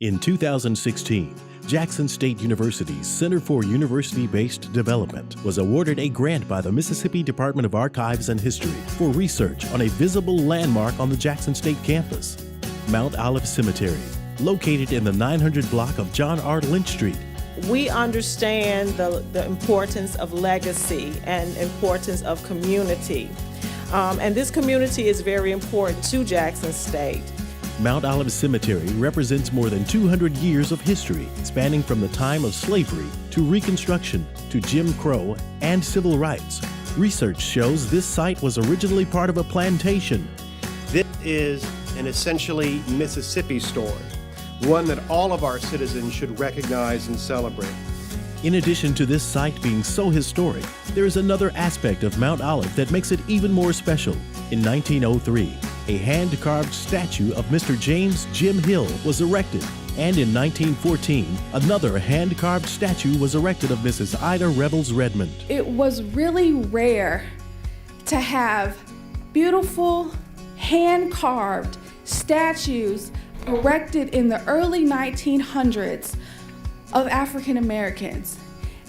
In 2016, Jackson State University's Center for University-Based Development was awarded a grant by the Mississippi Department of Archives and History for research on a visible landmark on the Jackson State campus, Mount Olive Cemetery, located in the 900 block of John R. Lynch Street. We understand the importance of legacy and importance of community. And this community is very important to Jackson State. Mount Olive Cemetery represents more than 200 years of history, spanning from the time of slavery to Reconstruction to Jim Crow and civil rights. Research shows this site was originally part of a plantation. This is an essentially Mississippi story, one that all of our citizens should recognize and celebrate. In addition to this site being so historic, there is another aspect of Mount Olive that makes it even more special. In 1903, a hand-carved statue of Mr. James Jim Hill was erected, and in 1914, another hand-carved statue was erected of Mrs. Ida Revels Redmond. It was really rare to have beautiful hand-carved statues erected in the early 1900s of African Americans.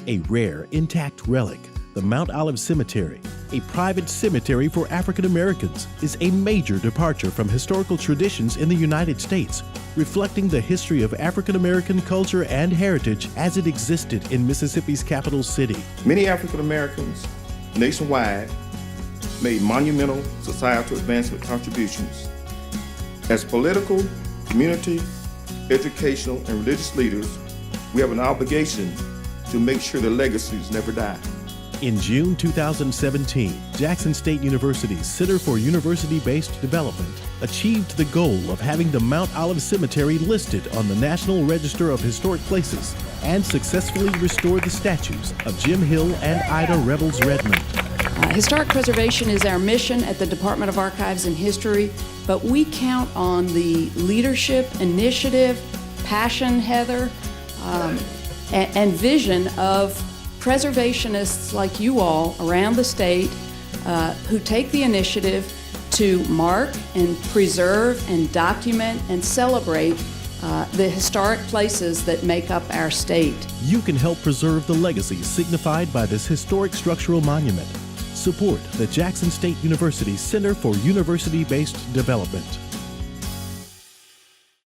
A rare, intact relic, the Mount Olive Cemetery, a private cemetery for African Americans, is a major departure from historical traditions in the United States, reflecting the history of African American culture and heritage as it existed in Mississippi's capital city. Many African Americans nationwide made monumental societal advancement contributions. As political, community, educational, and religious leaders, we have an obligation to make sure the legacies never die. In June 2017, Jackson State University's Center for University-Based Development achieved the goal of having the Mount Olive Cemetery listed on the National Register of Historic Places and successfully restored the statues of Jim Hill and Ida Revels Redmond. Historic preservation is our mission at the Department of Archives and History, but we count on the leadership, initiative, passion, Heather, and vision of preservationists like you all around the state who take the initiative to mark and preserve and document and celebrate the historic places that make up our state. You can help preserve the legacy signified by this historic structural monument. Support the Jackson State University Center for University-Based Development.